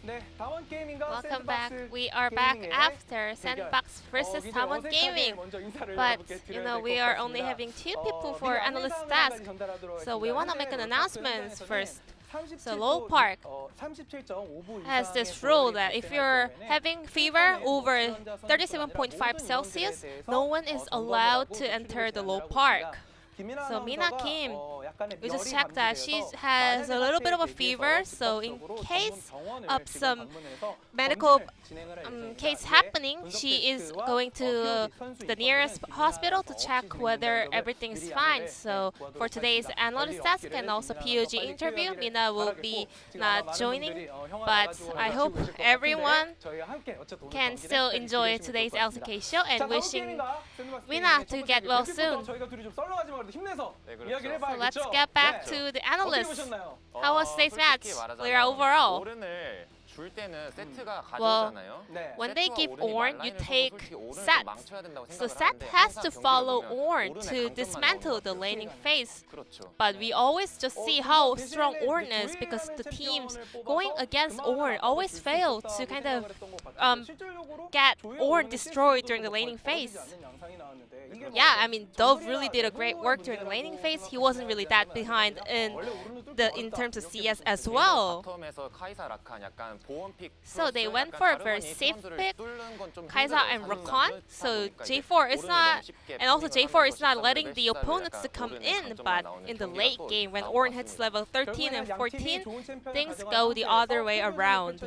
Welcome back. We are back after SANDBOX versus DAMWON Gaming. But, you know, we are only having 2 people for analyst task. So we want to make an announcement first. So Low Park has this rule that if you're having fever over 37.5 Celsius, no one is allowed to enter the Low Park. So Mina Kim, we just checked that she has a little bit of a fever, so in case of some medical case happening, she is going to the nearest hospital to check whether everything is fine. So for today's analyst task and also POG interview, Mina will be not joining, but I hope everyone can still enjoy today's LCK show and wishing Mina to get well soon. So let's get back to the analysts. How was today's match, Lyra, overall? Well, when they give Ornn, you take Set. So Set has to follow Ornn to dismantle the laning phase. But we always just see how strong Ornn is because the teams going against Ornn always fail to kind of get Ornn destroyed during the laning phase. Yeah, I mean, Dove really did a great work during the laning phase. He wasn't really that behind in terms of CS as well. So they went for a very safe pick, Kai'Sa and Rakan. So J4 is not, and also J4 is not letting the opponents to come in. But in the late game, when Ornn hits level 13 and 14, things go the other way around.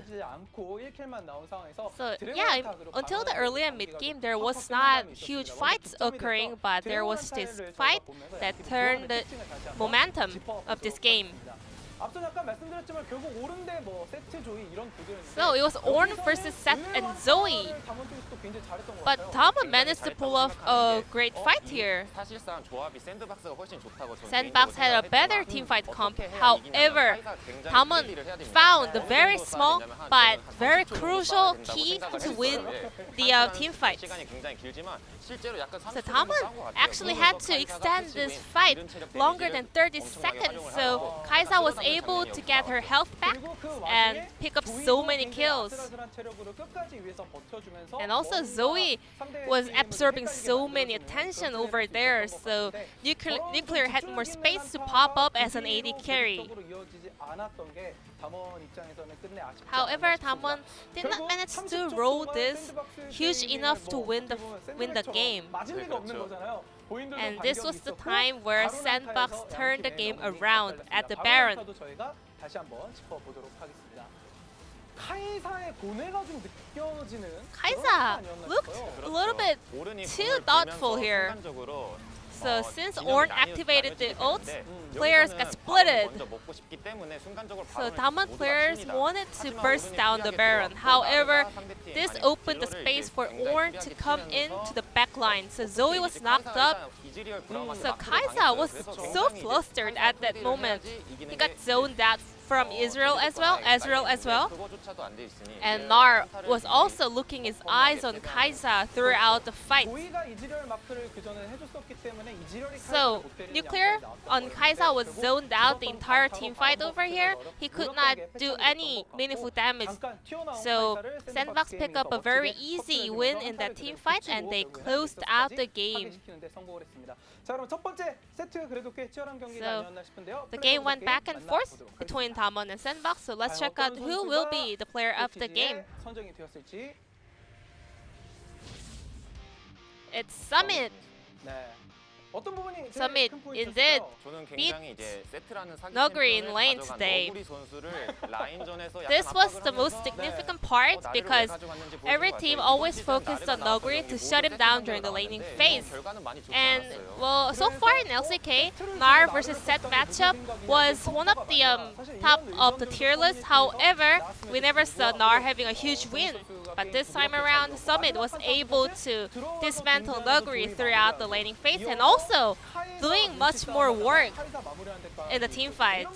So yeah, until the early and mid game, there was not huge fights occurring, but there was this fight that turned the momentum of this game. So it was Ornn versus Set and Zoe. But DAMWON managed to pull off a great fight here. SANDBOX had a better teamfight comp. However, DAMWON found the very small but very crucial key to win the teamfight. So DAMWON actually had to extend this fight longer than 30 seconds. So Kai'Sa was able to get her health back and pick up so many kills. And also Zoe was absorbing so many attention over there, so Nuclear had more space to pop up as an AD carry. However, DAMWON did not manage to roll this huge enough to win the game. And this was the time where SANDBOX turned the game around at the Baron. Kai'Sa looked a little bit too thoughtful here. So since Ornn activated the ult, players got splitted. So DAMWON players wanted to burst down the Baron. However, this opened the space for Ornn to come into the backline. So Zoe was knocked up. So Kai'Sa was so flustered at that moment. He got zoned out from Ezreal as well. And Nar was also looking his eyes on Kai'Sa throughout the fight. So Nuclear on Kai'Sa was zoned out the entire team fight over here. He could not do any meaningful damage. So SANDBOX picked up a very easy win in that team fight and they closed out the game. So the game went back and forth between DAMWON and SANDBOX. So let's check out who will be the player of the game. It's Summit. Summit indeed beat Nuguri in lane today. This was the most significant part because every team always focused on Nuguri to shut him down during the laning phase. And well, so far in LCK, Nar versus Set matchup was one of the top of the tier list. However, we never saw Nar having a huge win. But this time around, Summit was able to dismantle Nuguri throughout the laning phase and also doing much more work in the team fight.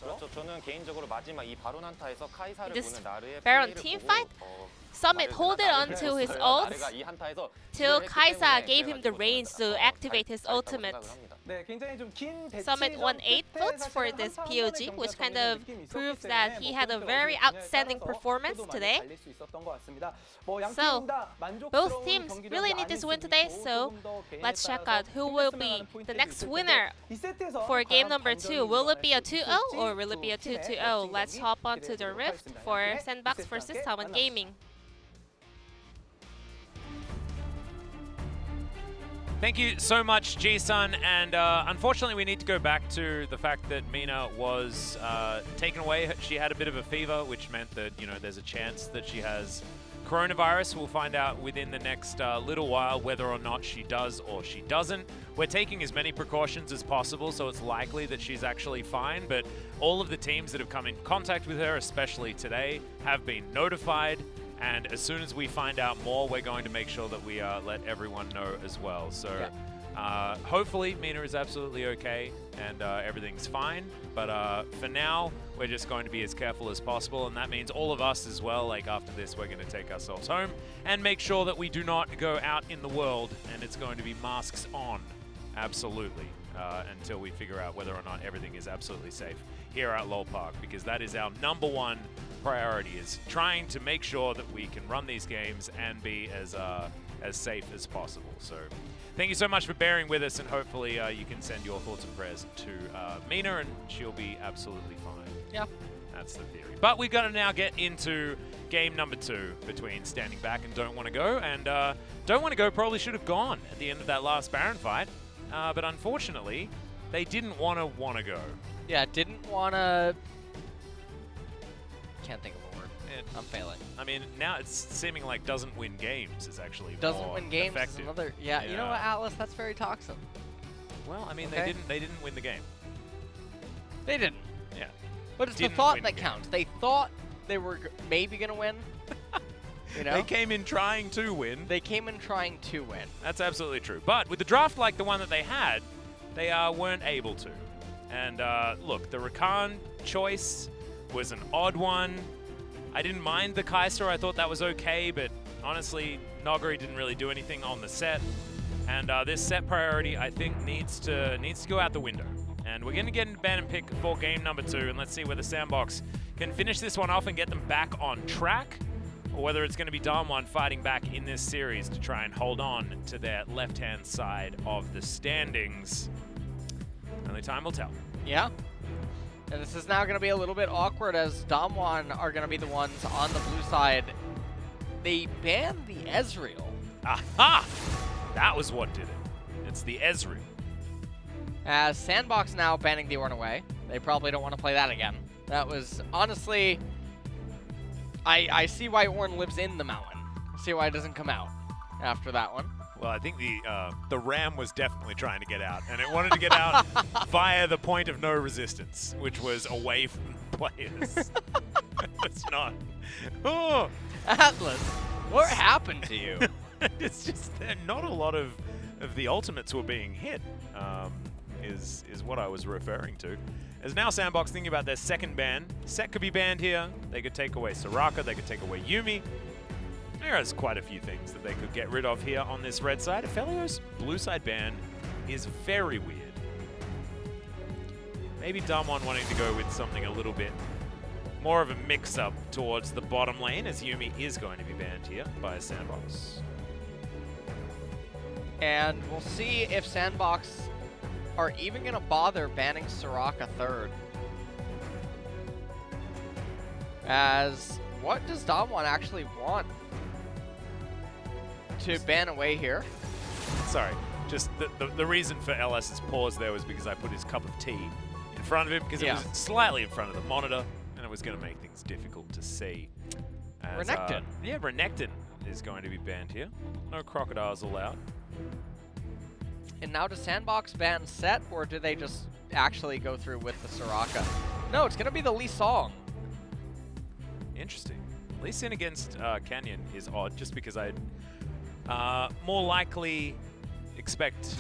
그렇죠. 저는 개인적으로 마지막 이 바론 한타에서 카이사를 This 보는 나르의 Baron 플레이를 team 보고, fight, Summit hold it onto his ult 이 한타에서 till 했기 Kaisa 때문에 gave him the 그래가지고 range to 저는 activate his 잘했다고 ultimate. 생각을 합니다. 네, 굉장히 좀 긴 Summit won 8 votes for this POG, which kind of proves that he had a very outstanding performance today. So, both teams really need this win today, so let's check out who will be the next winner for game number 2. Will it be a 2-0 or will it be a 2-2-0? Let's hop onto the Rift for SANDBOX versus DAMWON Gaming. Thank you so much, Ji-sun, and unfortunately we need to go back to the fact that Mina was taken away. She had a bit of a fever, which meant that, you know, there's a chance that she has coronavirus. We'll find out within the next little while whether or not she does or she doesn't. We're taking as many precautions as possible, so it's likely that she's actually fine, but all of the teams that have come in contact with her, especially today, have been notified. And as soon as we find out more, we're going to make sure that we let everyone know as well. So hopefully Mina is absolutely okay and everything's fine. But for now, we're just going to be as careful as possible. And that means all of us as well. Like after this, we're going to take ourselves home and make sure that we do not go out in the world. And it's going to be masks on, absolutely, until we figure out whether or not everything is absolutely safe here at LoL Park. Because that is our #1 priority, is trying to make sure that we can run these games and be as safe as possible. So thank you so much for bearing with us, and hopefully you can send your thoughts and prayers to Mina and she'll be absolutely fine. Yeah. That's the theory. But we've got to now get into game number 2 between Standing Back and Don't Want to Go. And Don't Want to Go probably should have gone at the end of that last Baron fight. But unfortunately, they didn't want to go. Yeah, didn't want to... Can't think of a word. I'm failing. I mean, now it's seeming like doesn't win games is actually doesn't more win games effective. is another. Yeah, you know what, Atlas? That's very toxic. Well, I mean, Okay. they didn't win the game. They didn't. Yeah. But it's the Didn't thought win that the game. counts. They thought they were maybe gonna win. You know, They came in trying to win. they came in trying to win. That's absolutely true. But with the draft like the one that they had, they weren't able to. And look, the Rakan choice was an odd one. I didn't mind the Kai'Sa. I thought that was okay, but honestly, Nogari didn't really do anything on the set. And this set priority, I think, needs to go out the window. And we're going to get into ban and pick for game number 2, and let's see whether SANDBOX can finish this one off and get them back on track, or whether it's going to be DAMWON fighting back in this series to try and hold on to their left-hand side of the standings. Only time will tell. Yeah. And this is now going to be a little bit awkward as DAMWON are going to be the ones on the blue side. They banned the Ezreal. Aha! That was what did it. It's the Ezreal. As SANDBOX now banning the Ornn away. They probably don't want to play that again. That was, honestly, I see why Ornn lives in the mountain. I see why it doesn't come out after that one. Well, I think the Ram was definitely trying to get out, and it wanted to get out via the point of no resistance, which was away from players. It's not. Oh, Atlas, what happened to you? it's just not a lot of the ultimates were being hit. Is what I was referring to. As now SANDBOX thinking about their second ban. Set could be banned here. They could take away Soraka. They could take away Yuumi. There's quite a few things that they could get rid of here on this red side. Aphelios' blue side ban is very weird. Maybe DAMWON wanting to go with something a little bit more of a mix-up towards the bottom lane, as Yuumi is going to be banned here by SANDBOX. And we'll see if SANDBOX are even going to bother banning Soraka third. As what does DAMWON actually want to ban away here? Sorry, just the reason for LS's pause there was because I put his cup of tea in front of him because it was slightly in front of the monitor and it was going to make things difficult to see. As, Renekton. Yeah, Renekton is going to be banned here. No crocodiles allowed. And now does SANDBOX ban Set, or do they just actually go through with the Soraka? No, it's going to be the Lee Song. Interesting. Lee Sin against Canyon is odd, just because I'd more likely expect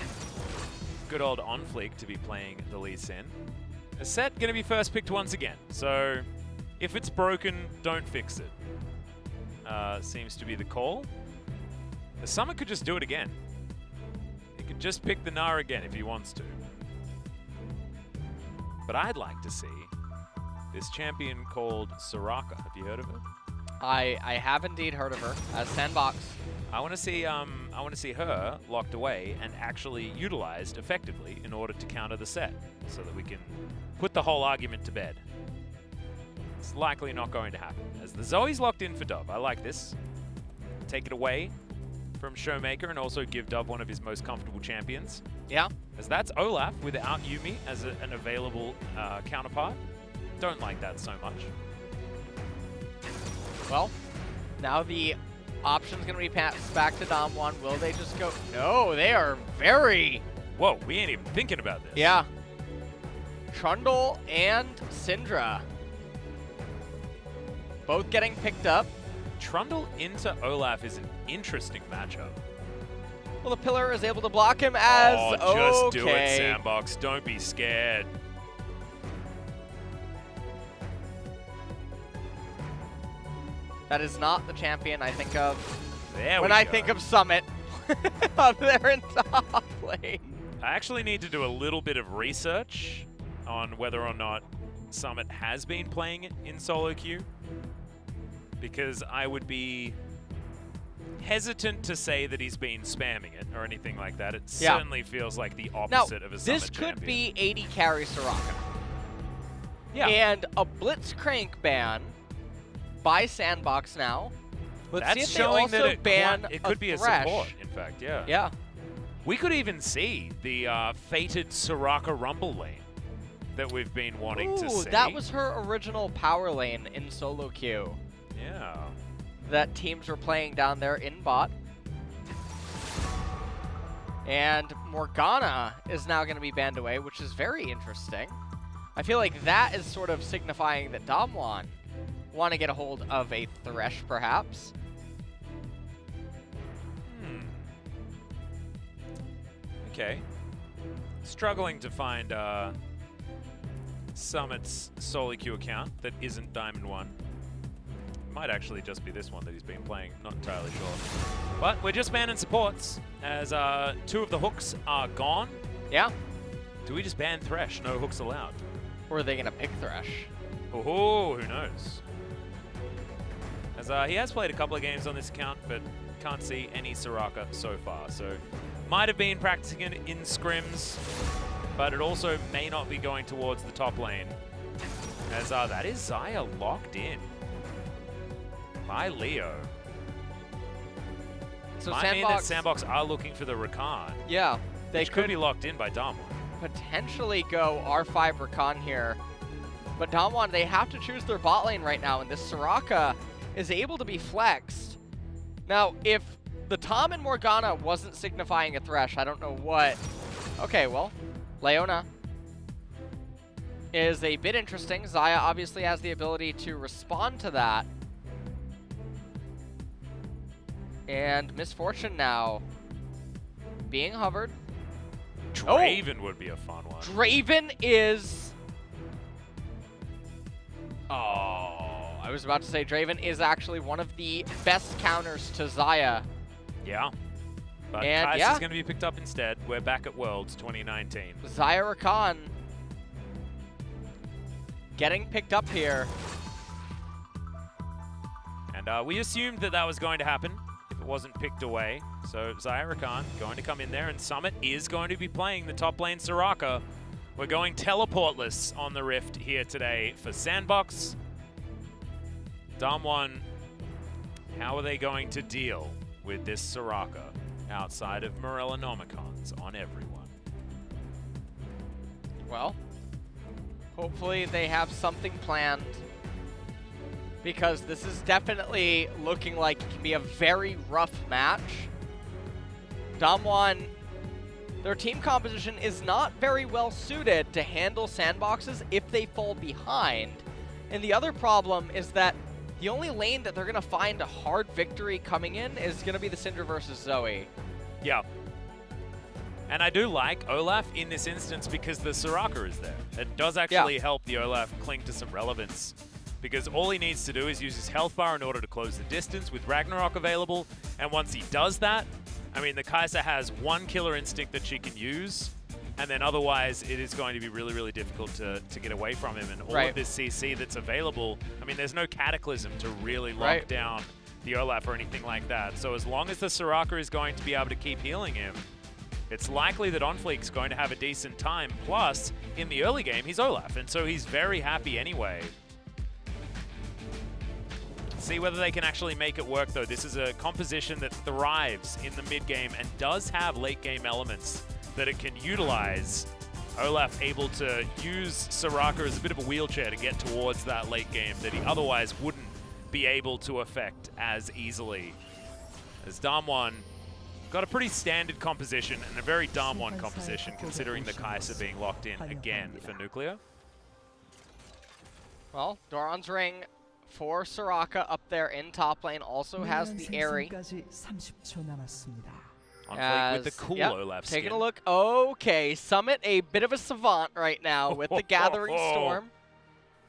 good old OnFleek to be playing the Lee Sin. A set going to be first picked once again. So if it's broken, don't fix it. Seems to be the call. The Summit could just do it again. He could just pick the Gnar again if he wants to. But I'd like to see this champion called Soraka. Have you heard of her? I have indeed heard of her as SANDBOX. I want to see her locked away and actually utilized effectively in order to counter the set, so that we can put the whole argument to bed. It's likely not going to happen, as the Zoe's locked in for Dub. I like this. Take it away from Showmaker and also give Dub one of his most comfortable champions. Yeah. As that's Olaf without Yuumi as an available counterpart. Don't like that so much. Well, now the option's going to be passed back to DAMWON. Will they just go? No, they are very... Whoa, we ain't even thinking about this. Yeah. Trundle and Syndra. Both getting picked up. Trundle into Olaf is an interesting matchup. Well, the pillar is able to block him as... Oh, just okay. do it, SANDBOX. Don't be scared. That is not the champion I think of There when we I go. think of Summit up there in top lane. I actually need to do a little bit of research on whether or not Summit has been playing it in solo queue, because I would be hesitant to say that he's been spamming it or anything like that. It certainly feels like the opposite of a Summit this champion. could be 80 carry Soraka. Yeah. And a Blitzcrank ban by SANDBOX now. Let's That's see if they showing also that ban it could be a Thresh. support, in fact, yeah. Yeah. We could even see the fated Soraka Rumble lane that we've been wanting to see. That was her original power lane in solo queue Yeah. that teams were playing down there in bot. And Morgana is now going to be banned away, which is very interesting. I feel like that is sort of signifying that DAMWON want to get a hold of a Thresh, perhaps. Okay. Struggling to find Summit's solo queue account that isn't Diamond 1. Might actually just be this one that he's been playing, not entirely sure. But we're just banning supports, as 2 of the hooks are gone. Yeah. Do we just ban Thresh? No hooks allowed. Or are they going to pick Thresh? Oh, who knows? As he has played a couple of games on this account, but can't see any Soraka so far. So might have been practicing it in scrims, but it also may not be going towards the top lane. As that is Xayah locked in by Leo. So I mean that SANDBOX are looking for the Rakan. Yeah. They could be locked in by DAMWON. Potentially go R5 Rakan here. But DAMWON, they have to choose their bot lane right now, and this Soraka is able to be flexed. Now, if the Tom and Morgana wasn't signifying a Thresh, I don't know what. Okay, well, Leona is a bit interesting. Xayah obviously has the ability to respond to that. And Misfortune now being hovered. Draven would be a fun one. Draven is... Oh, I was about to say Draven is actually one of the best counters to Xayah. Yeah. But And Kai's yeah. is going to be picked up instead. We're back at Worlds 2019. Xayah Rakan getting picked up here. And we assumed that that was going to happen if it wasn't picked away. So Xayah Rakan going to come in there, and Summit is going to be playing the top lane Soraka. We're going teleportless on the Rift here today for SANDBOX. DAMWON, how are they going to deal with this Soraka outside of Morellonomicons on everyone? Well, hopefully they have something planned, because this is definitely looking like it can be a very rough match. DAMWON, their team composition is not very well suited to handle SANDBOXes if they fall behind. And the other problem is that the only lane that they're going to find a hard victory coming in is going to be the Syndra versus Zoe. Yeah. And I do like Olaf in this instance because the Soraka is there. It does actually help the Olaf cling to some relevance, because all he needs to do is use his health bar in order to close the distance with Ragnarok available. And once he does that, I mean, the Kai'Sa has one killer instinct that she can use, and then otherwise it is going to be really, really difficult to get away from him. And all of this CC that's available, I mean, there's no Cataclysm to really lock down the Olaf or anything like that. So as long as the Soraka is going to be able to keep healing him, it's likely that Onfleek's going to have a decent time. Plus, in the early game, he's Olaf, and so he's very happy anyway. See whether they can actually make it work, though. This is a composition that thrives in the mid-game and does have late-game elements that it can utilize. Olaf able to use Soraka as a bit of a wheelchair to get towards that late game that he otherwise wouldn't be able to affect as easily. As DAMWON got a pretty standard composition and a very DAMWON composition, considering the Kai'Sa being locked in again for Nuclear. Well, Doran's Ring for Soraka up there in top lane also has the Airy. With the cool Olaf skin. Taking a look. Okay, Summit, a bit of a savant right now with the Gathering Storm.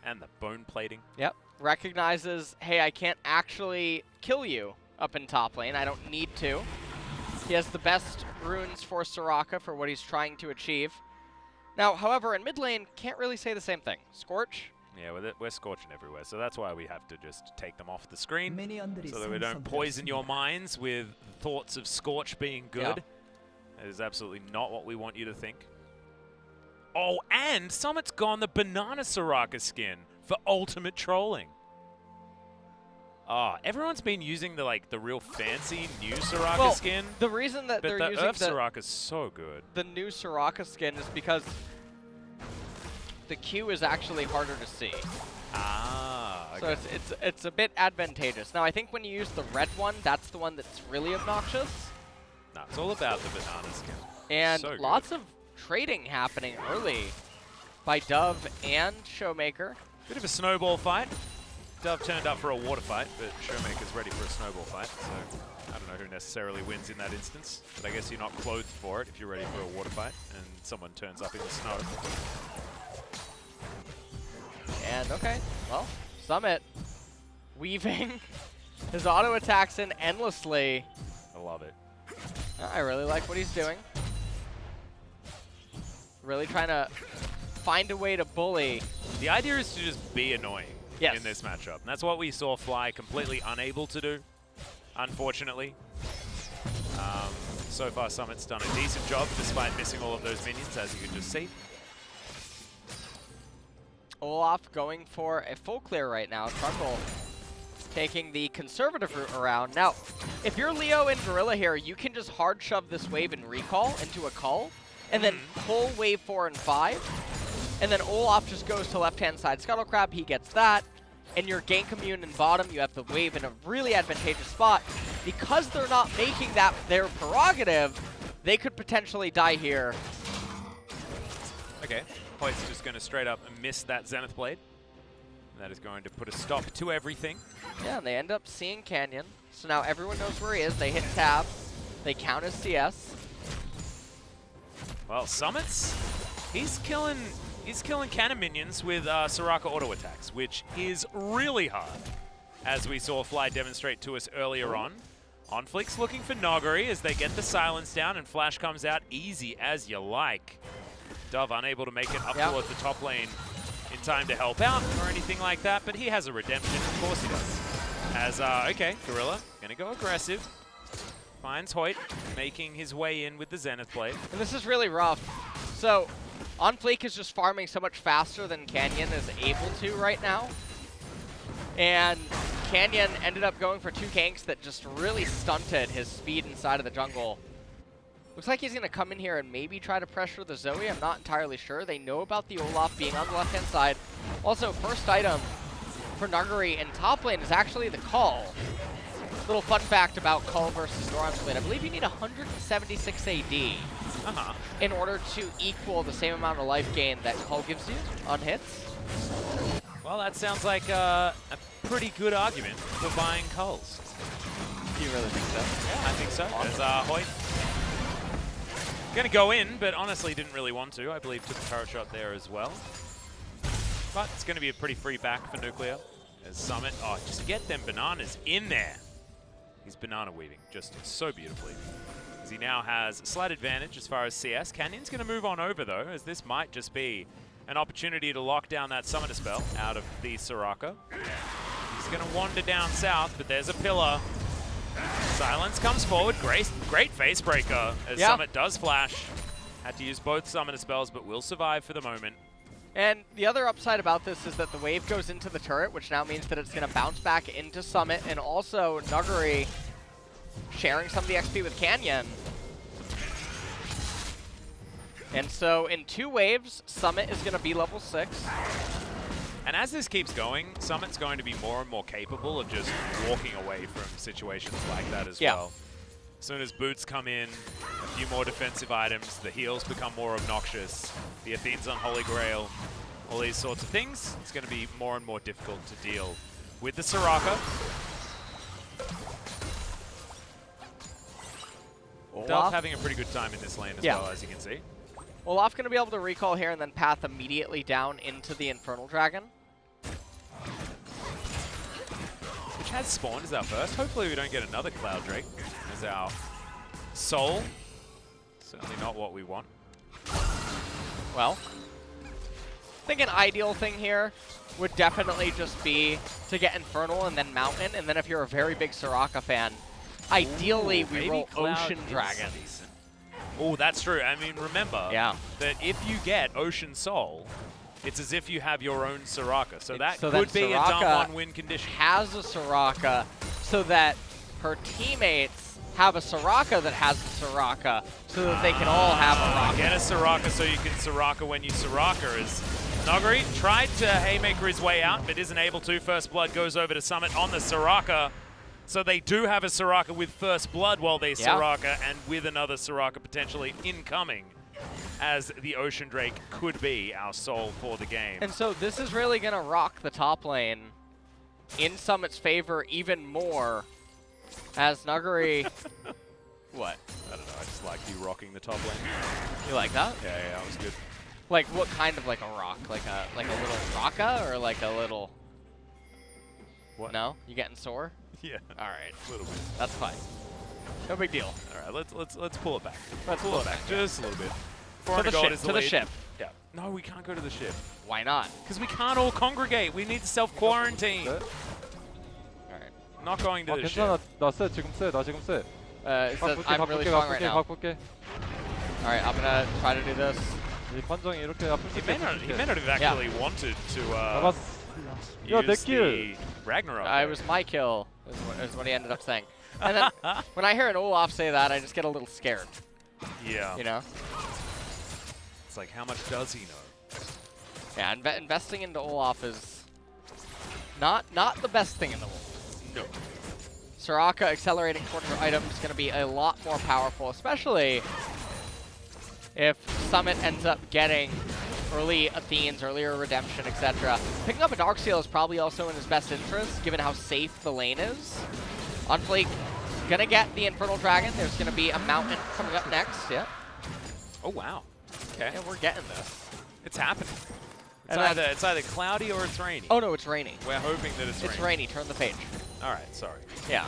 And the bone plating. Yep. Recognizes, hey, I can't actually kill you up in top lane. I don't need to. He has the best runes for Soraka for what he's trying to achieve. Now, however, in mid lane, can't really say the same thing. Scorch. Yeah, we're scorching everywhere, so that's why we have to just take them off the screen so that we don't poison your minds with thoughts of Scorch being good. That is absolutely not what we want you to think. Oh, and Summit's gone the Banana Soraka skin for ultimate trolling. Everyone's been using the real fancy new Soraka skin. The reason that they're using Earth Soraka's so good. The new Soraka skin is because the Q is actually harder to see. Okay. So it's a bit advantageous. Now I think when you use the red one, that's the one that's really obnoxious. No, it's all about the banana skin. And so lots of trading happening early by Dove and Showmaker. Bit of a snowball fight. Dove turned up for a water fight, but Showmaker's ready for a snowball fight, so I don't know who necessarily wins in that instance, but I guess you're not clothed for it if you're ready for a water fight and someone turns up in the snow. And okay, well, Summit weaving his auto attacks in endlessly. I love it. I really like what he's doing. Really trying to find a way to bully. The idea is to just be annoying in this matchup. And that's what we saw Fly completely unable to do, unfortunately. So far, Summit's done a decent job despite missing all of those minions, as you can just see. Olaf going for a full clear right now. Trundle taking the conservative route around. Now, if you're Leo and Gorilla here, you can just hard shove this wave and recall into a cull, and then pull wave 4 and 5. And then Olaf just goes to left-hand side Scuttle Crab, he gets that. And your gank immune in bottom, you have the wave in a really advantageous spot. Because they're not making that their prerogative, they could potentially die here. Okay, Hoyt's just going to straight up miss that Zenith Blade. That is going to put a stop to everything. Yeah, and they end up seeing Canyon. So now everyone knows where he is. They hit tab. They count as CS. Well, Summits, he's killing cannon minions with Soraka auto attacks, which is really hard, as we saw Fly demonstrate to us earlier on. Onfleek's looking for Noggery as they get the silence down, and Flash comes out easy as you like. Dove unable to make it up towards the top lane in time to help out or anything like that, but he has a redemption, of course he does. As, okay, Gorilla, gonna go aggressive. Finds Hoyt, making his way in with the Zenith Blade. And this is really rough. So, Onfleek is just farming so much faster than Canyon is able to right now. And Canyon ended up going for 2 ganks that just really stunted his speed inside of the jungle. Looks like he's going to come in here and maybe try to pressure the Zoe. I'm not entirely sure. They know about the Olaf being on the left-hand side. Also, first item for Nuggery in top lane is actually the Cull. Little fun fact about Cull versus Doran's Blade. I believe you need 176 AD in order to equal the same amount of life gain that Cull gives you on hits. Well, that sounds like a pretty good argument for buying Culls. Do you really think so? Yeah, I think so. There's Hoyt Going to go in, but honestly didn't really want to. I believe took a turret shot there as well. But it's going to be a pretty free back for Nuclear. As Summit, oh, just get them bananas in there. He's banana weaving just so beautifully. As he now has a slight advantage as far as CS. Canyon's going to move on over though, as this might just be an opportunity to lock down that Summoner spell out of the Soraka. He's going to wander down south, but there's a pillar. Silence comes forward. Great face breaker as Summit does flash. Had to use both Summoner spells, but will survive for the moment. And the other upside about this is that the wave goes into the turret, which now means that it's going to bounce back into Summit, and also Nuguri sharing some of the XP with Canyon. And so in 2 waves, Summit is going to be level 6. And as this keeps going, Summit's going to be more and more capable of just walking away from situations like that as well. As soon as boots come in, a few more defensive items, the heals become more obnoxious, the Athene's Unholy Grail, all these sorts of things, it's going to be more and more difficult to deal with the Soraka. Dove having a pretty good time in this lane as well, as you can see. Olaf going to be able to recall here and then path immediately down into the Infernal Dragon. Which has spawned as our first. Hopefully we don't get another Cloud Drake as our soul. Certainly not what we want. Well, I think an ideal thing here would definitely just be to get Infernal and then Mountain, and then if you're a very big Soraka fan, ideally we roll Ocean Dragon. Oh, that's true. I mean, remember that if you get Ocean Soul, it's as if you have your own Soraka. So that could be a DAMWON win condition. Has a Soraka so that her teammates have a Soraka that has a Soraka so that they can all have a Soraka. Get a Soraka so you can Soraka when you Soraka. As Nuguri tried to Haymaker his way out, but isn't able to. First Blood goes over to Summit on the Soraka. So they do have a Soraka with First Blood while they Soraka, and with another Soraka potentially incoming, as the Ocean Drake could be our soul for the game. And so this is really going to rock the top lane in Summit's favor even more, as Nuguri... What? I don't know, I just like you rocking the top lane. You like that? Yeah, that was good. Like what kind of like a rock? Like a little rocka or like a little... What? No? You getting sore? Yeah. All right. A little bit. That's fine. No big deal. All right, let's pull it back. Let's pull it back. Just a little bit. To the ship. Yeah. No, we can't go to the ship. Why not? Because we can't all congregate. We need to self-quarantine. All right. Not going to the ship. 괜찮아. 나 쎄. 지금 쎄. 나 지금 쎄. It says I'm really strong right now. 바꿀게. All right, I'm gonna try to do this. 이 판정이 이렇게 아플 수 He may not have actually wanted to 야, 내 use 킬. the Ragnarok. It was my kill, is what he ended up saying. And then when I hear an Olaf say that, I just get a little scared. Yeah. You know? It's like, how much does he know? Yeah, investing into Olaf is not the best thing in the world. No. Soraka accelerating towards her item is going to be a lot more powerful, especially if Summit ends up getting early Athenes, earlier Redemption, etc. Picking up a Darksteel is probably also in his best interest, given how safe the lane is. On Fleek, gonna get the Infernal Dragon. There's gonna be a Mountain coming up next. Yeah. Oh wow. Okay. Yeah, we're getting this. It's happening. And It's either cloudy or it's rainy. Oh no, it's raining. We're hoping that it's It's raining. rainy. Turn the page. All right, sorry. Yeah.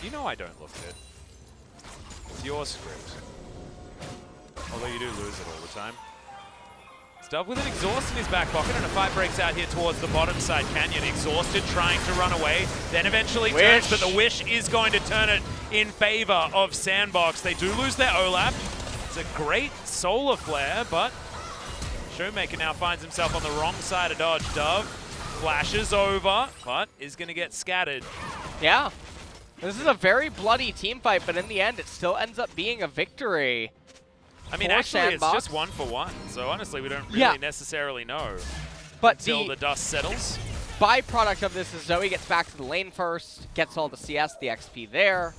You know I don't look good. It's your script. Although you do lose it all the time. Stuff with an exhaust in his back pocket, and a fight breaks out here towards the bottom side. Canyon exhausted, trying to run away, then eventually turns, but the Wish is going to turn it in favor of SANDBOX. They do lose their Olaf. It's a great solar flare, but Showmaker now finds himself on the wrong side of dodge. Dove flashes over, but is going to get scattered. Yeah. This is a very bloody team fight, but in the end, it still ends up being a victory. I mean, actually, it's just 1-for-1, so honestly, we don't really necessarily know until the dust settles. Byproduct of this is Zoe gets back to the lane first, gets all the CS, the XP there.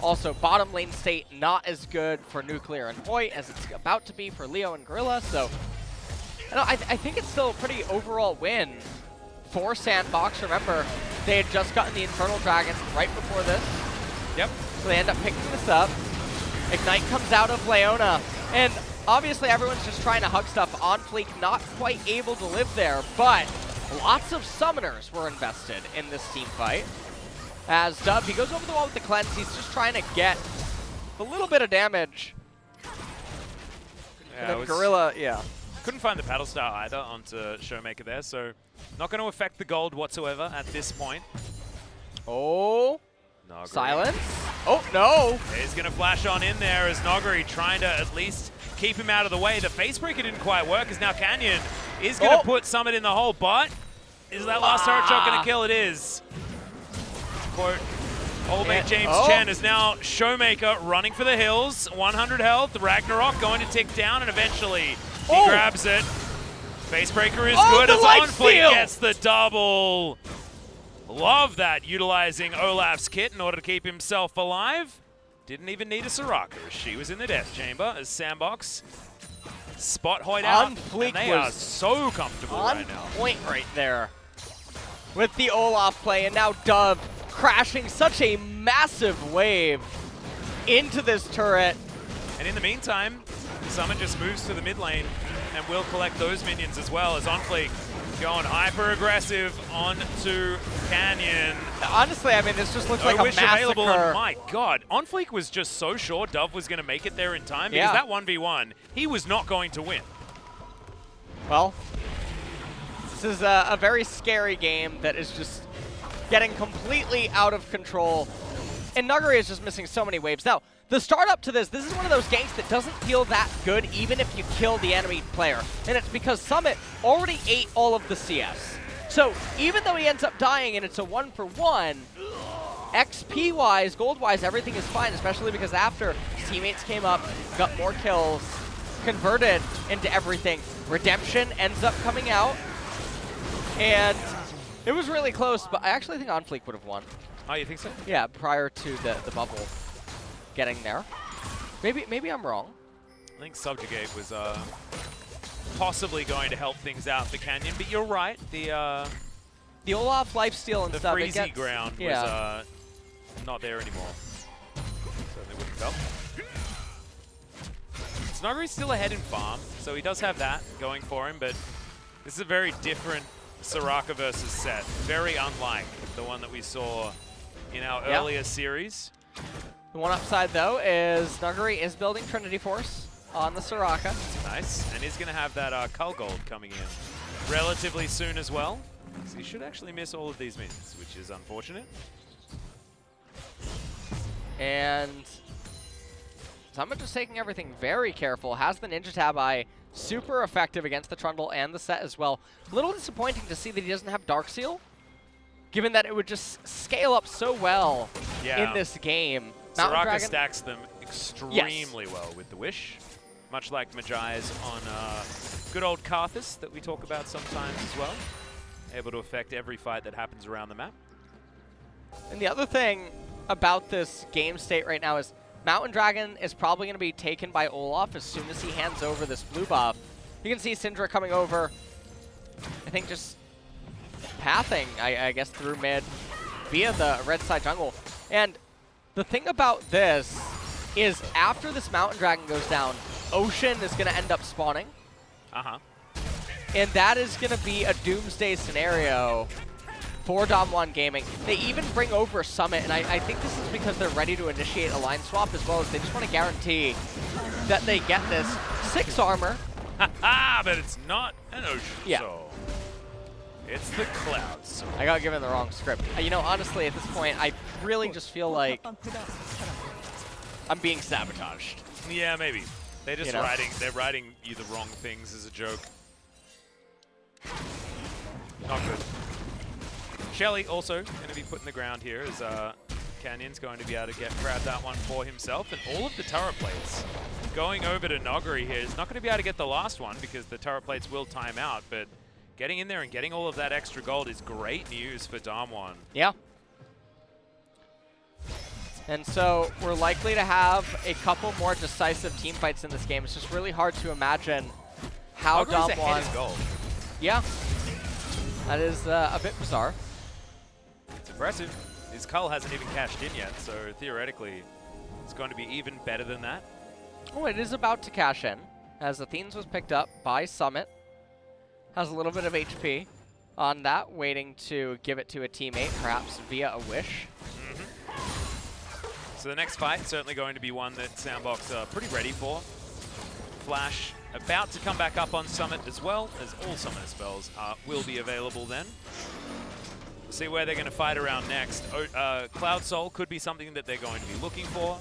Also, bottom lane state not as good for Nuclear and Hoyt as it's about to be for Leo and Gorilla, so I think it's still a pretty overall win for SANDBOX. Remember, they had just gotten the Infernal Dragons right before this. Yep. So they end up picking this up. Ignite comes out of Leona. And obviously everyone's just trying to hug stuff. On Fleek not quite able to live there, but lots of summoners were invested in this team fight. As Dub, he goes over the wall with the cleanse. He's just trying to get a little bit of damage. Yeah, and then Gorilla, couldn't find the paddle star either onto Showmaker there, so not going to affect the gold whatsoever at this point. Oh, Noguri. silence. Oh, no. He's going to flash on in there as Noguri trying to at least keep him out of the way. The face breaker didn't quite work as now Canyon is going to put Summit in the hole, but is that last turret shot going to kill? It is. Quote, old mate James Chen is now Showmaker running for the hills. 100 health. Ragnarok going to tick down, and eventually he grabs it. Facebreaker is good as OnFleek gets the double. Love that, utilizing Olaf's kit in order to keep himself alive. Didn't even need a Soraka. She was in the death chamber as SANDBOX spot Hoyt out. OnFleek and they are so comfortable right now. On point right there with the Olaf play, and now Dove crashing such a massive wave into this turret. And in the meantime, Summit just moves to the mid lane and will collect those minions as well as OnFleek going hyper aggressive onto Canyon. Honestly, I mean, this just looks like a massacre. Available, and my God, OnFleek was just so sure Dove was going to make it there in time because that 1v1, he was not going to win. Well, this is a very scary game that is just getting completely out of control. And Nuguri is just missing so many waves. Now, the startup to this is one of those ganks that doesn't feel that good even if you kill the enemy player. And it's because Summit already ate all of the CS. So even though he ends up dying and it's a 1-for-1, XP-wise, gold-wise, everything is fine, especially because after his teammates came up, got more kills, converted into everything. Redemption ends up coming out. And it was really close, but I actually think OnFleek would have won. Oh, you think so? Yeah, prior to the bubble getting there. Maybe I'm wrong. I think Subjugate was possibly going to help things out for Canyon, but you're right. The Olaf lifesteal and stuff. The freezy ground was not there anymore. So they wouldn't help. Snuggery's still ahead in farm, so he does have that going for him, but this is a very different Soraka versus Set. Very unlike the one that we saw in our earlier series. The one upside, though, is Snuggery is building Trinity Force on the Soraka. Nice, and he's going to have that Cull Gold coming in relatively soon as well. So he should actually miss all of these minions, which is unfortunate. And Summit just taking everything very careful. Has the Ninja Tab Eye super effective against the Trundle and the Set as well. A little disappointing to see that he doesn't have Dark Seal, given that it would just scale up so well in this game. Soraka stacks them extremely well with the Wish, much like Magi's on good old Karthus that we talk about sometimes as well. Able to affect every fight that happens around the map. And the other thing about this game state right now is Mountain Dragon is probably going to be taken by Olaf as soon as he hands over this blue buff. You can see Syndra coming over, I think just pathing, I guess, through mid via the red side jungle. And the thing about this is after this Mountain Dragon goes down, Ocean is going to end up spawning. And that is going to be a doomsday scenario for DAMWON Gaming. They even bring over Summit, and I think this is because they're ready to initiate a line swap, as well as they just want to guarantee that they get this 6 armor. But it's not an Ocean, yeah. So it's the Clouds. I got given the wrong script. You know, honestly, at this point, I really just feel like I'm being sabotaged. Yeah, maybe. They're just they're writing you the wrong things as a joke. Not good. Shelly also going to be put in the ground here as Canyon's going to be able to grab that one for himself. And all of the turret plates going over to Noguri here is not going to be able to get the last one because the turret plates will time out. But getting in there and getting all of that extra gold is great news for DAMWON. Yeah. And so we're likely to have a couple more decisive team fights in this game. It's just really hard to imagine how Noguri's DAMWON... ahead in gold. Yeah. That is a bit bizarre. It's impressive. His Cull hasn't even cashed in yet, so theoretically it's going to be even better than that. Oh, it is about to cash in, as Athenes was picked up by Summit. Has a little bit of HP on that, waiting to give it to a teammate, perhaps via a wish. So the next fight certainly going to be one that SANDBOX are pretty ready for. Flash about to come back up on Summit as well, as all Summoner spells will be available then. We'll see where they're going to fight around next. Cloud Soul could be something that they're going to be looking for.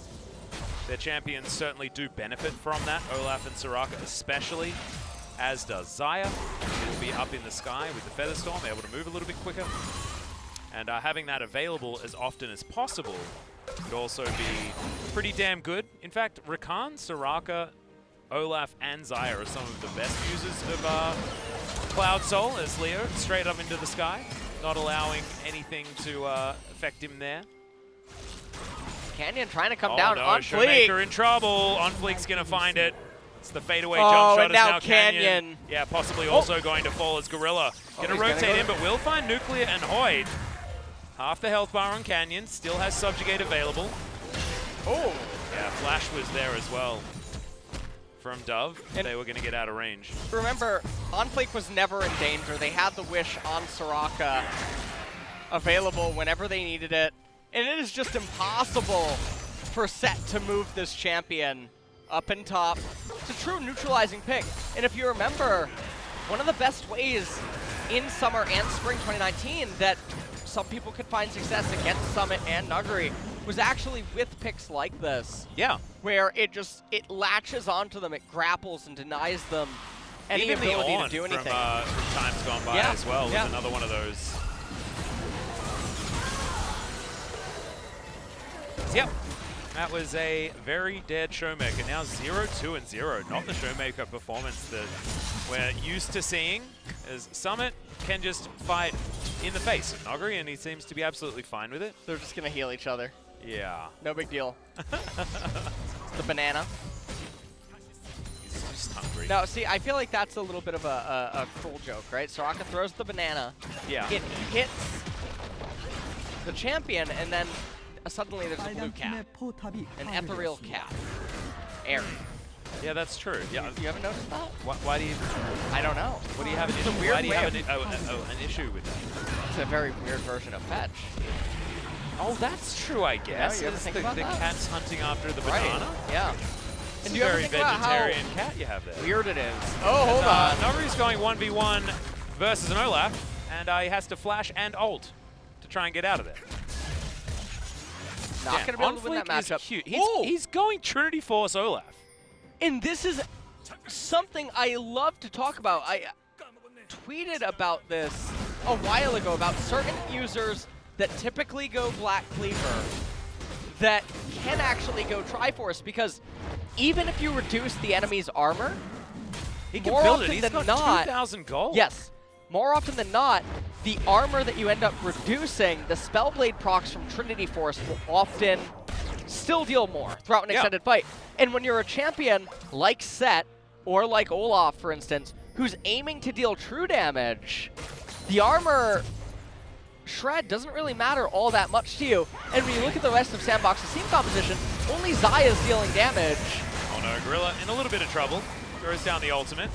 Their champions certainly do benefit from that, Olaf and Soraka especially, as does Xayah, who will be up in the sky with the Featherstorm, able to move a little bit quicker. And having that available as often as possible could also be pretty damn good. In fact, Rakan, Soraka, Olaf, and Xayah are some of the best users of Cloud Soul, as Leo straight up into the sky, not allowing anything to affect him there. Canyon trying to come down no, on Fleek. Showmaker in trouble. On Fleek's going to find it. It's the fadeaway Oh, jump shot. and Is now now Canyon. Yeah, possibly also going to fall as Gorilla. Going to rotate in, but will find Nuclear and Hoyd. Half the health bar on Canyon. Still has Subjugate available. Oh. Yeah, Flash was there as well from Dove. And they were going to get out of range. Remember, OnFleek was never in danger. They had the wish on Soraka available whenever they needed it. And it is just impossible for Set to move this champion up and top. It's a true neutralizing pick. And if you remember, one of the best ways in Summer and Spring 2019 that some people could find success against Summit and Nuguri was actually with picks like this. Yeah. Where it latches onto them, it grapples and denies them any Even ability the to do anything. From times gone by as well was another one of those. Yep, that was a very dead Showmaker. Now 0-2-0, not the Showmaker performance that we're used to seeing, as Summit can just fight in the face of Nuguri, and he seems to be absolutely fine with it. They're just going to heal each other. Yeah. No big deal. The banana. He's just hungry. No, see, I feel like that's a little bit of a cruel joke, right? Soraka throws the banana. Yeah. It hits the champion, and then suddenly there's a blue cat. An ethereal cat. Airy. Yeah, that's true. Yeah. You haven't noticed that? Why do you? I don't know. What do you have an It's a issue? weird Why do you way have of- an issue with that? It's a very weird version of fetch. Oh, that's true, I guess. you ever It's think the about that? cat's hunting after the Right. banana. Yeah. It's And a do you ever very think about how vegetarian cat you have there. weird it is? Oh, hold on. Nuguri's going 1v1 versus an Olaf, and he has to flash and ult to try and get out of there. Not going to be able to win that OnFleek is matchup. cute. Oh! He's going Trinity Force Olaf. And this is something I love to talk about. I tweeted about this a while ago about certain users that typically go Black Cleaver that can actually go Triforce, because even if you reduce the enemy's armor, He can more build it. often He's than got not, 2,000 gold. yes, more often than not, the armor that you end up reducing, the Spellblade procs from Trinity Force will often still deal more throughout an extended fight. And when you're a champion like Set, or like Olaf, for instance, who's aiming to deal true damage, the armor shred doesn't really matter all that much to you. And when you look at the rest of SANDBOX's team composition, only Xayah is dealing damage. Oh no, Gorilla in a little bit of trouble. Throws down the ultimate.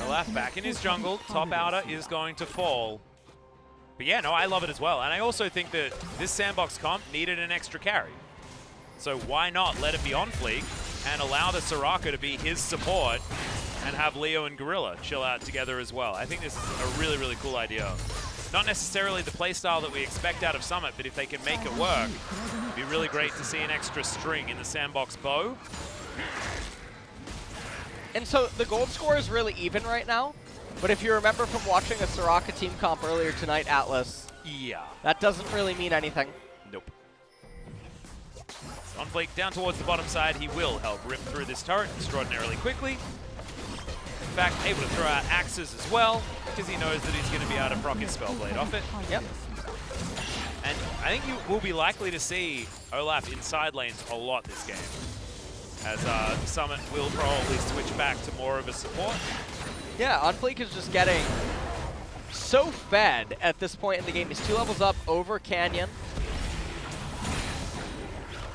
Olaf back in his jungle. Top outer is going to fall. But yeah, no, I love it as well. And I also think that this SANDBOX comp needed an extra carry. So why not let it be OnFleek and allow the Soraka to be his support and have Leo and Gorilla chill out together as well. I think this is a really, really cool idea. Not necessarily the playstyle that we expect out of Summit, but if they can make it work, it'd be really great to see an extra string in the SANDBOX bow. And so the gold score is really even right now, but if you remember from watching a Soraka team comp earlier tonight, Atlas, Yeah. that doesn't really mean anything. Nope. OnFleek down towards the bottom side. He will help rip through this turret extraordinarily quickly. In fact, able to throw out axes as well, because he knows that he's going to be able to proc his Spellblade off it. Yep. And I think you will be likely to see Olaf in side lanes a lot this game, as Summit will probably switch back to more of a support. Yeah, OnFleek is just getting so fed at this point in the game. He's 2 levels up over Canyon.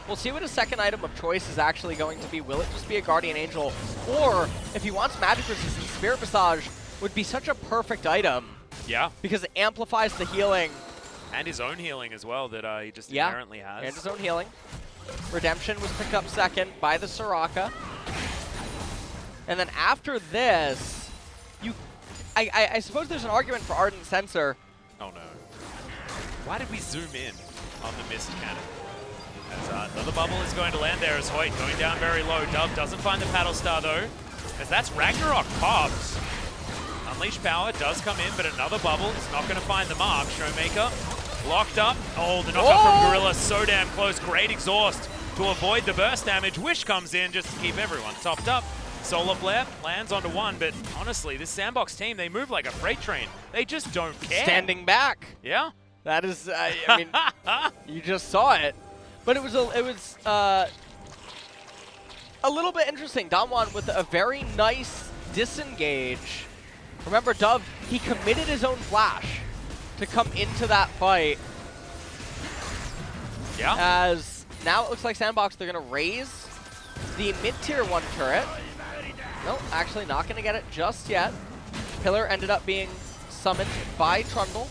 We'll see what his second item of choice is actually going to be. Will it just be a Guardian Angel? Or, if he wants magic resistance, Spirit Visage would be such a perfect item. Yeah. Because it amplifies the healing. And his own healing as well that he just Yeah, inherently has. and his own healing. Redemption was picked up second by the Soraka. And then after this, I suppose there's an argument for Ardent Sensor. Oh no. Why did we zoom in on the Mist Cannon? As another bubble is going to land there as Hoyt going down very low. Dove doesn't find the Paddle Star though, as that's Ragnarok pops. Unleash Power does come in, but another bubble is not going to find the mark. Showmaker locked up. Oh, the knockup from Gorilla so damn close. Great exhaust to avoid the burst damage. Wish comes in just to keep everyone topped up. Solar Flare lands onto one, but honestly, this SANDBOX team, they move like a freight train. They just don't care. Standing back. Yeah. That is, I mean, you just saw it. But it was a little bit interesting. DAMWON with a very nice disengage. Remember, Dove, he committed his own flash to come into that fight. Yeah. As now it looks like SANDBOX, they're going to raise the mid-tier 1 turret. Nope, actually not going to get it just yet. Pillar ended up being summoned by Trundle.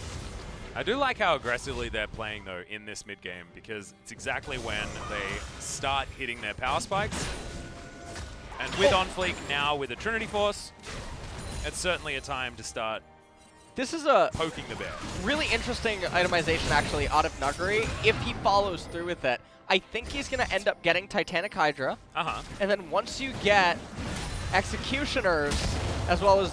I do like how aggressively they're playing, though, in this mid-game, because it's exactly when they start hitting their power spikes. And with OnFleek now with a Trinity Force, it's certainly a time to start This is a poking the bear. really interesting itemization, actually, out of Nuguri. If he follows through with it, I think he's going to end up getting Titanic Hydra. And then once you get Executioners, as well as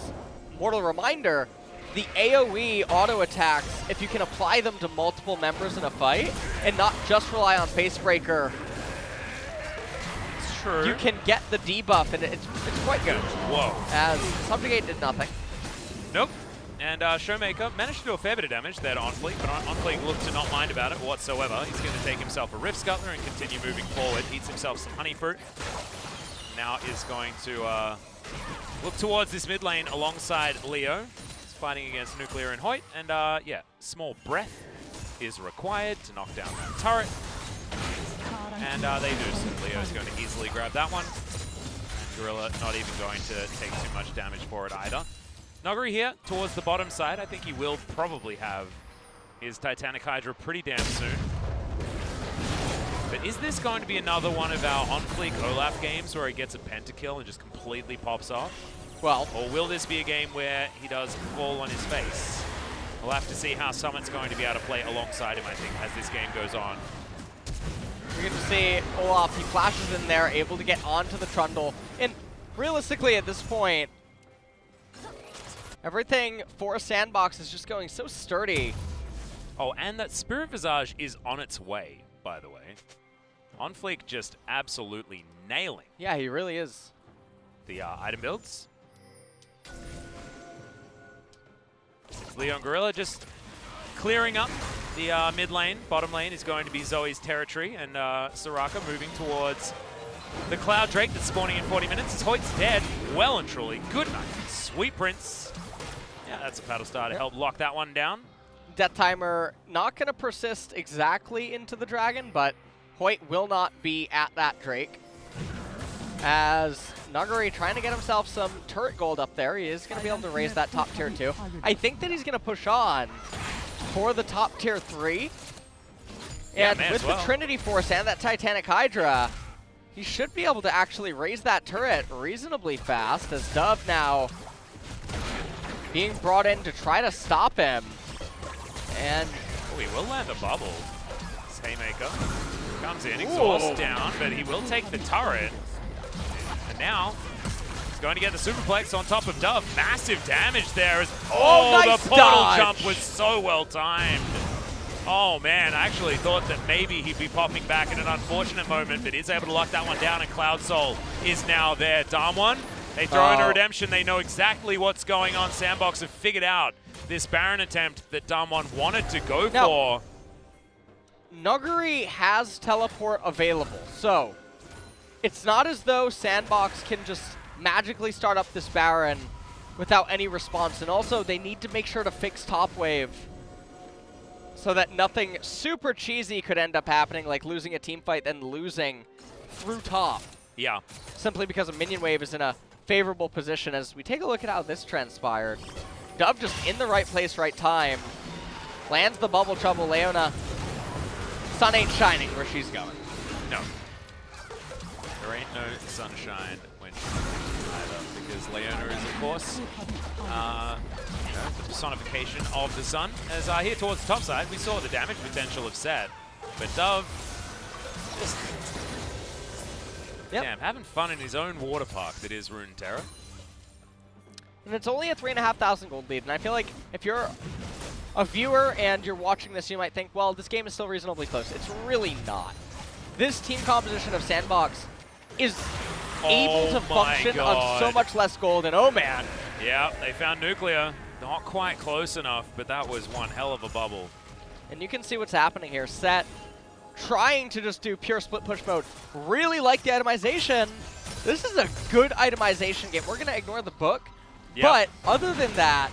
Mortal Reminder, the AoE auto attacks, if you can apply them to multiple members in a fight and not just rely on Facebreaker, It's true. you can get the debuff, and it's quite good. Whoa. As Subjugate did nothing. Nope. And Showmaker managed to do a fair bit of damage there to OnFleek, but OnFleek looked to not mind about it whatsoever. He's going to take himself a Rift Scuttler and continue moving forward. Eats himself some Honey Fruit. Now is going to look towards this mid lane alongside Leo. He's fighting against Nuclear and Hoyt. And yeah, small breath is required to knock down that turret. And they do, so Leo's going to easily grab that one. And Gorilla not even going to take too much damage for it either. Nuguri here towards the bottom side. I think he will probably have his Titanic Hydra pretty damn soon. But is this going to be another one of our on-fleek Olaf games where he gets a pentakill and just completely pops off? Well, Or will this be a game where he does fall on his face? We'll have to see how Summit's going to be able to play alongside him, I think, as this game goes on. you're going to see Olaf, he flashes in there, able to get onto the Trundle. And realistically, at this point, everything for SANDBOX is just going so sturdy. Oh, and that Spirit Visage is on its way, by the way. OnFleek just absolutely nailing Yeah, he really is. the item builds. Leo and Gorilla just clearing up the mid lane. Bottom lane is going to be Zoe's territory, and Soraka moving towards the Cloud Drake that's spawning in 40 minutes. As Hoyt's dead, well and truly. Good night. Sweet Prince. Yeah, that's a Paddle Star to help lock that one down. Death Timer not going to persist exactly into the Dragon, but Hoyt will not be at that Drake. As Nuguri trying to get himself some turret gold up there. He is going to be able to raise that top tier 2. I think that he's going to push on for the top tier 3. Yeah, And with the Trinity Force and that Titanic Hydra, he should be able to actually raise that turret reasonably fast, as Dove now being brought in to try to stop him. And Oh, he will land a bubble. This Haymaker comes in, exhaust down, but he will take the turret. And now he's going to get the Superplex on top of Dove. Massive damage there. Nice the portal dodge. jump was so well timed. Oh man, I actually thought that maybe he'd be popping back in an unfortunate moment, but is able to lock that one down, and Cloud Soul is now there. DAMWON, they throw in a redemption. They know exactly what's going on. SANDBOX have figured out this Baron attempt that DAMWON wanted to go for. Nuguri has teleport available, so it's not as though SANDBOX can just magically start up this Baron without any response. And also, they need to make sure to fix top wave. so that nothing super cheesy could end up happening, like losing a team fight, then losing through top. Yeah. Simply because a minion wave is in a favorable position. As we take a look at how this transpired, Dove just in the right place, right time, lands the bubble trouble. Leona, sun ain't shining where she's going. No. There ain't no sunshine when she's either, because Leona is, of course, you know, the personification of the sun. As here towards the top side, we saw the damage potential of Set, but Dove just damn, having fun in his own water park that is Runeterra. And it's only a 3,500 gold lead, and I feel like if you're a viewer and you're watching this, you might think, well, this game is still reasonably close. It's really not. This team composition of SANDBOX is able to function on so much less gold, and oh man. Yeah, they found Nuclear. Not quite close enough, but that was one hell of a bubble. And you can see what's happening here. Set trying to just do pure split push mode. Really like the itemization. This is a good itemization game. We're going to ignore the book. Yep. But other than that,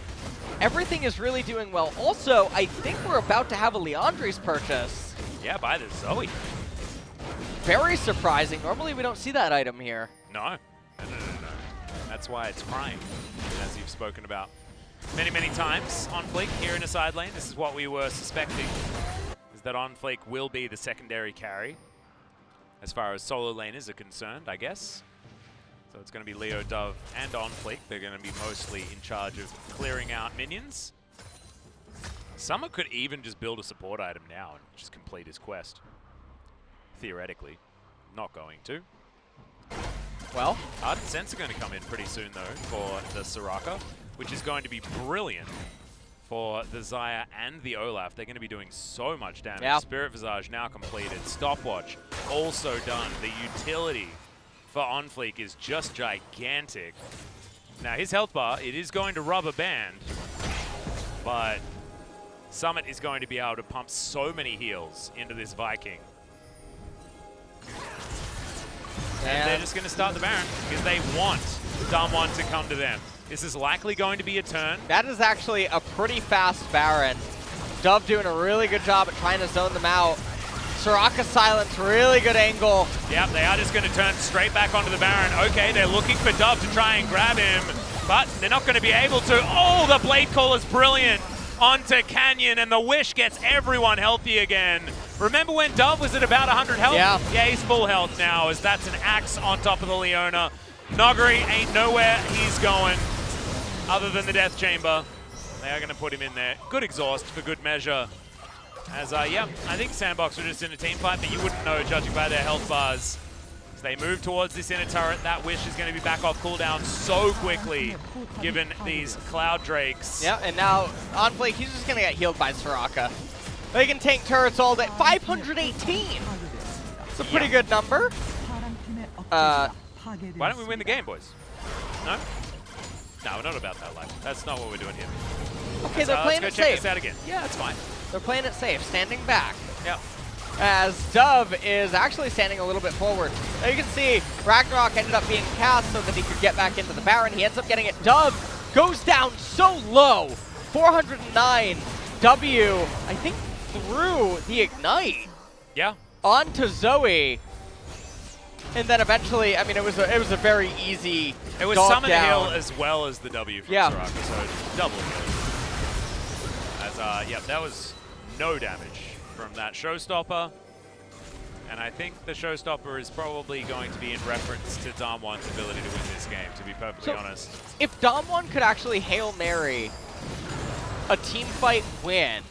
everything is really doing well. Also, I think we're about to have a Leandri's purchase. Yeah, by the Zoe. Very surprising. Normally we don't see that item here. No. No. That's why it's prime, as you've spoken about many, many times. On Fleek here in a side lane. This is what we were suspecting, is that On Fleek will be the secondary carry as far as solo laners are concerned, I guess. So it's going to be Leo, Dove, and On Fleek. They're going to be mostly in charge of clearing out minions. Summer could even just build a support item now and just complete his quest. Theoretically. Not going to. Well, Ardent Sense are going to come in pretty soon, though, for the Soraka, which is going to be brilliant for the Xayah and the Olaf. They're going to be doing so much damage. Yeah. Spirit Visage now completed. Stopwatch also done. The utility for On Fleek is just gigantic. Now, his health bar, it is going to rubber band, but Summit is going to be able to pump so many heals into this Viking. And they're just going to start the Baron because they want DAMWON to come to them. This is likely going to be a turn. That is actually a pretty fast Baron. Dove doing a really good job at trying to zone them out. Soraka silence, really good angle. Yep, they are just going to turn straight back onto the Baron. Okay, they're looking for Dove to try and grab him, but they're not going to be able to. Oh, the Blade Call is brilliant onto Canyon, and the Wish gets everyone healthy again. Remember when Dove was at about 100 health? Yeah. Yeah, he's full health now, as that's an axe on top of the Leona. Nogari ain't nowhere he's going other than the Death Chamber. They are going to put him in there. Good exhaust for good measure. As, yeah, I think SANDBOX were just in a team fight, but you wouldn't know judging by their health bars. As they move towards this inner turret, that Wish is going to be back off cooldown so quickly, given these Cloud Drakes. Yeah, and now On Fleek, he's just going to get healed by Soraka. They can tank turrets all day. 518! It's a pretty good number. Why don't we win the game, boys? No? No, we're not about that life. That's not what we're doing here. Okay, they're playing let's it go check safe. this out again. Yeah, that's fine. They're playing it safe, standing back. Yep. As Dove is actually standing a little bit forward. Now you can see Ragnarok ended up being cast so that he could get back into the Baron. He ends up getting it. Dove goes down so low. 409. W, I think, through the Ignite. Yeah. Onto Zoe. And then eventually, I mean, it was a very easy It was dog summon down. heal as well as the W from Yeah. Soraka, so double heal. As, yeah, that was no damage from that Showstopper. And I think the Showstopper is probably going to be in reference to DAMWON's ability to win this game, to be perfectly honest. If DAMWON could actually Hail Mary a team fight win,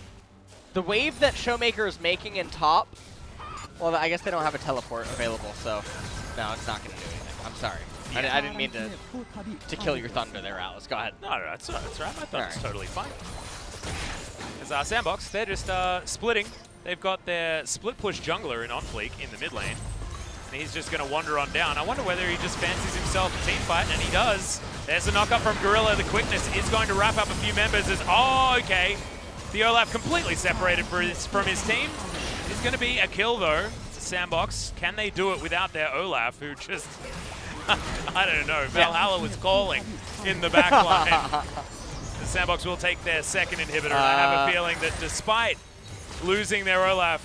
the wave that Showmaker is making in top, well, I guess they don't have a teleport available, so no, it's not going to do anything. I'm sorry. Yeah. I didn't mean to kill your thunder there, Alice. Go ahead. No, that's right. I thought it was Alright. totally fine. As SANDBOX, they're just splitting. They've got their split push jungler in On Fleek in the mid lane. And he's just going to wander on down. I wonder whether he just fancies himself a team fight, and he does. There's a knock-up from Gorilla. The quickness is going to wrap up a few members. Oh, okay. The Olaf completely separated from his team. It's going to be a kill, though. SANDBOX, can they do it without their Olaf, who just, I don't know, Valhalla was calling in the back line. The SANDBOX will take their second inhibitor, and I have a feeling that despite losing their Olaf.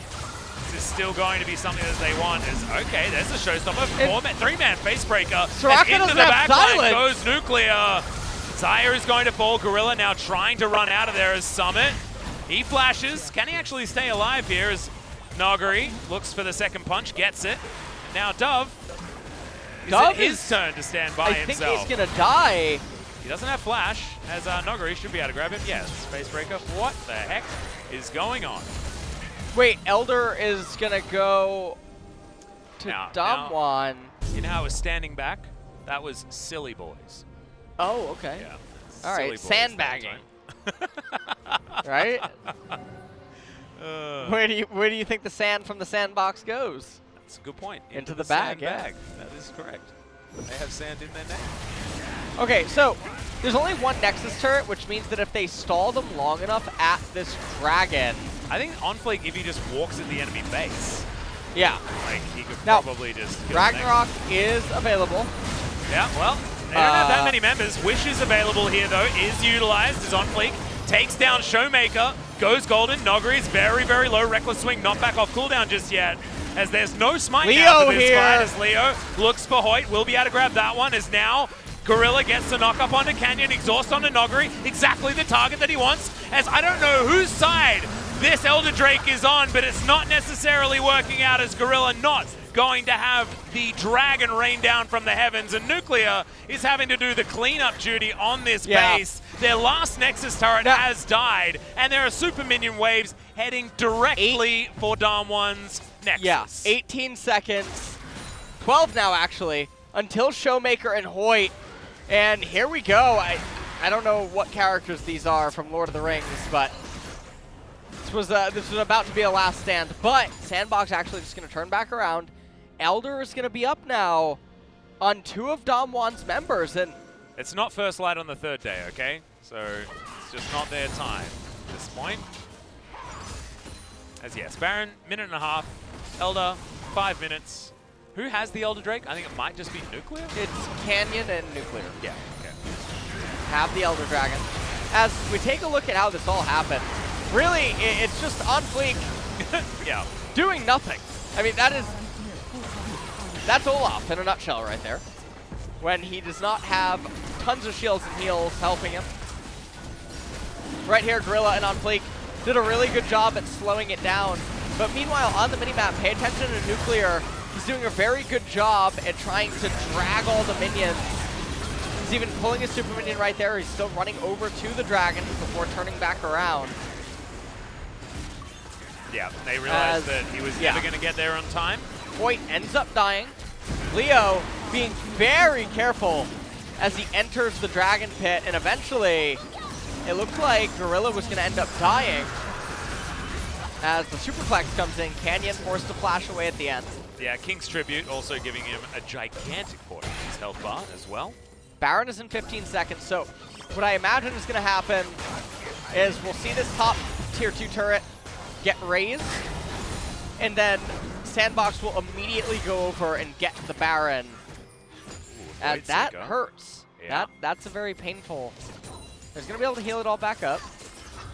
This is still going to be something that they want. Okay, there's a showstopper. Three-man facebreaker. Soraka Into the doesn't have back line silence. goes Nuclear. Zaya is going to fall. Gorilla now trying to run out of there as Summit. He flashes. Can he actually stay alive here as Nogari looks for the second punch, gets it. And now Dove. Dove His is turn to stand by I himself. think he's gonna die. He doesn't have flash, as Nogari should be able to grab him. Yes, facebreaker. What the heck is going on? Wait, Elder is gonna go to Now- DAMWON. You know how I was standing back? That was silly boys. Oh, okay. Yeah. All right, silly boys that sandbagging. time. Right? Where do you think the sand from the sandbox goes? That's a good point. Into the bag, sand yeah. bag. That is correct. They have sand in their name. Okay, so there's only one Nexus turret, which means that if they stall them long enough at this dragon, I think on Fleek, if he just walks at the enemy base, yeah. like he could Now, probably just get Ragnarok is available. Yeah, well, they don't have that many members. Wish is available here, though, is utilized as on Fleek. Takes down Showmaker, goes golden. Nogari is very, very low. Reckless swing, not back off cooldown just yet. As there's no smite now for this Leo fight, here. as Leo looks for Hoyt. Will be able to grab that one, as now Gorilla gets the knock up onto Canyon, exhaust onto Nogari. Exactly the target that he wants, as I don't know whose side this Elder Drake is on, but it's not necessarily working out, as Gorilla not going to have the dragon rain down from the heavens, and Nuclear is having to do the cleanup duty on this base. Their last Nexus turret has died, and there are super minion waves heading directly for DAMWON's Nexus. Yeah, 18 seconds. 12 now, actually, until Showmaker and Hoyt. And here we go. I don't know what characters these are from Lord of the Rings, but this was about to be a last stand. But SANDBOX actually just going to turn back around. Elder is going to be up now on 2 of DAMWON's members, and it's not first light on the third day, okay? So it's just not their time at this point. As yes, Baron, minute and a half. Elder, 5 minutes. Who has the Elder Drake? I think it might just be Nuclear. it's Canyon and Nuclear. Yeah, okay. Have the Elder Dragon. As we take a look at how this all happened, really, it's just on Fleek Yeah. doing nothing. I mean, that's Olaf in a nutshell right there. When he does not have tons of shields and heals helping him. Right here, Gorilla and on Fleek did a really good job at slowing it down. But meanwhile, on the minimap, pay attention to Nuclear. He's doing a very good job at trying to drag all the minions. He's even pulling his super minion right there. He's still running over to the dragon before turning back around. Yeah, they realized that he was never going to get there on time. Hoyt ends up dying. Leo being very careful as he enters the dragon pit, and eventually it looked like Gorilla was going to end up dying. As the superplex comes in, Canyon forced to flash away at the end. Yeah, King's Tribute also giving him a gigantic portion of his health bar as well. Baron is in 15 seconds, so what I imagine is going to happen is we'll see this top tier 2 turret get raised, and then SANDBOX will immediately go over and get the Baron. And that hurts. Yeah. That's a very painful. He's going to be able to heal it all back up.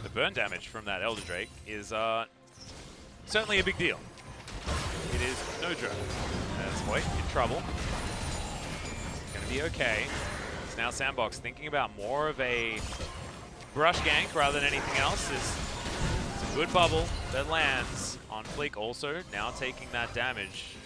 The burn damage from that Elder Drake is certainly a big deal. It is no joke. That's Hoyt in trouble. It's going to be okay. It's now SANDBOX thinking about more of a brush gank rather than anything else. It's a good bubble that lands on Fleek also now taking that damage.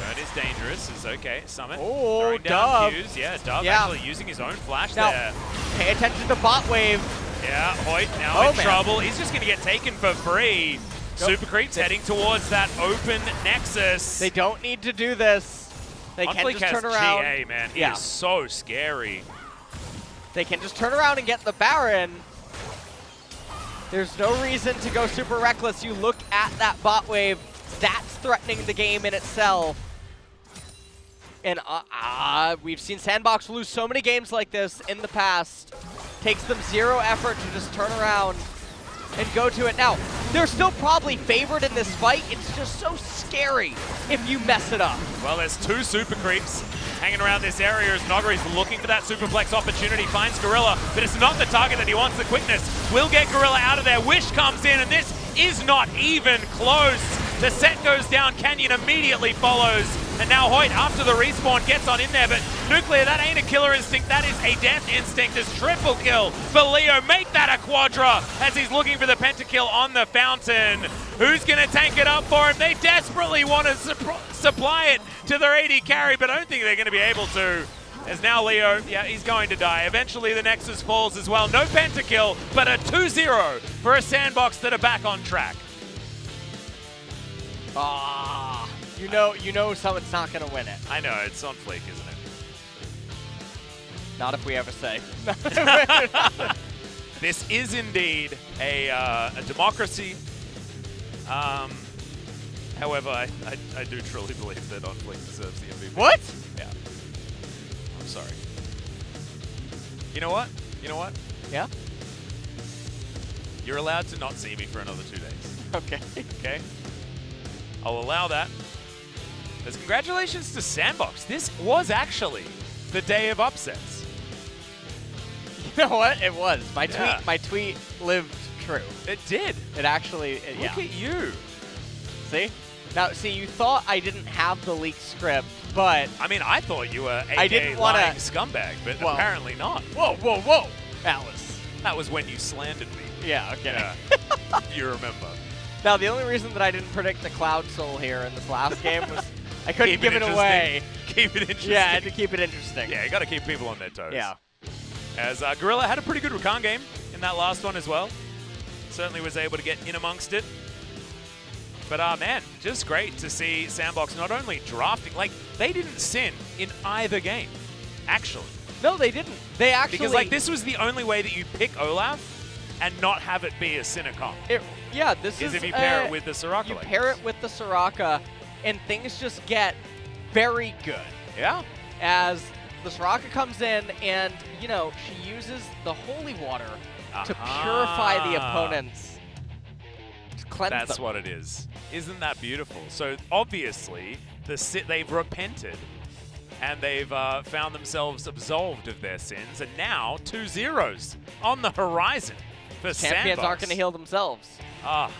Burn is dangerous. It's okay. Summit throwing down Dove. Qs. Yeah, Dove actually using his own flash Now, there. pay attention to bot wave. Yeah, Hoyt now in man. trouble. He's just going to get taken for free. Super Creeps heading towards that open Nexus. They don't need to do this. They can Fleek just has turn around. GA, man. He is so scary. They can just turn around and get the Baron. There's no reason to go super reckless. You look at that bot wave. That's threatening the game in itself. And we've seen SANDBOX lose so many games like this in the past. Takes them 0 effort to just turn around and go to it. Now, They're still probably favored in this fight. It's just so scary if you mess it up. Well, there's 2 super creeps hanging around this area as Nogari's looking for that superplex opportunity, finds Gorilla, but it's not the target that he wants. The quickness will get Gorilla out of there. Wish comes in, and this is not even close. The set goes down, Canyon immediately follows, and now Hoyt, after the respawn, gets on in there, but Nuclear, that ain't a killer instinct, that is a death instinct. It's triple kill for Leo. Make that a quadra as he's looking for the pentakill on the fountain. Who's gonna tank it up for him? They desperately want to supply it to their AD carry, but I don't think they're gonna be able to. As now Leo, yeah, he's going to die. Eventually the Nexus falls as well. No pentakill, but a 2-0 for a SANDBOX that are back on track. Ah, you know someone's not gonna win it. I know, it's on fleek, isn't it? Not if we ever say. This is indeed a democracy. However, I do truly believe that on fleek deserves the MVP. What? Yeah. I'm sorry. You know what? You know what? Yeah? You're allowed to not see me for another 2 days. Okay. Okay? I'll allow that. But congratulations to SANDBOX. This was actually the day of upsets. You know what? It was. Yeah. My tweet lived true. It did. It actually, Look at you. See? Now, see, you thought I didn't have the leaked script, but... I mean, I thought you were I a didn't wanna... lying scumbag, but well, apparently not. Whoa, whoa, whoa! Alice. That was when you slandered me. Yeah, okay. Yeah. You remember. Now, the only reason that I didn't predict the Cloud Soul here in this last game was I couldn't Keep give it away. Keep it interesting. Yeah, I had to keep it interesting. Yeah, you got to keep people on their toes. Yeah. As Gorilla had a pretty good Rakan game in that last one as well. Certainly was able to get in amongst it. But man, just great to see SANDBOX not only drafting, like they didn't sin in either game, actually. No, they didn't. They actually... Because like this was the only way that you pick Olaf and not have it be a Sinacom. Yeah, this is if you pair it with the Soraka. You lane. pair it with the Soraka, and things just get very good. Yeah. As the Soraka comes in, and, you know, she uses the Holy Water to purify the opponents. To cleanse them. That's what it is. Isn't that beautiful? So obviously, they've repented, and they've found themselves absolved of their sins, and now 2-0s on the horizon for Champions SANDBOX. aren't going to heal themselves. Ah,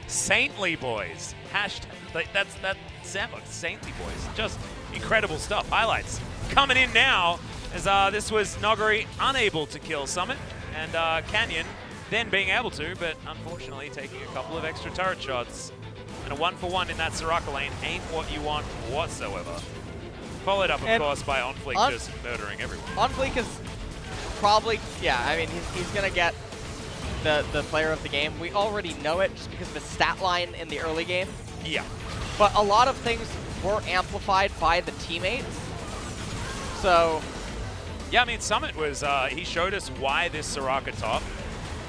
saintly boys. Hashtag, that's SANDBOX, saintly boys. Just incredible stuff. Highlights coming in now as this was Nogari unable to kill Summit, and Canyon then being able to, but unfortunately taking a couple of extra turret shots. And a 1-for-1 in that Soraka lane ain't what you want whatsoever. Followed up, of course, by OnFleek just murdering everyone. OnFleek is probably, yeah, I mean, he's going to get the player of the game. We already know it just because of his stat line in the early game. Yeah. But a lot of things were amplified by the teammates. So... Yeah, I mean, Summit was, he showed us why this Soraka top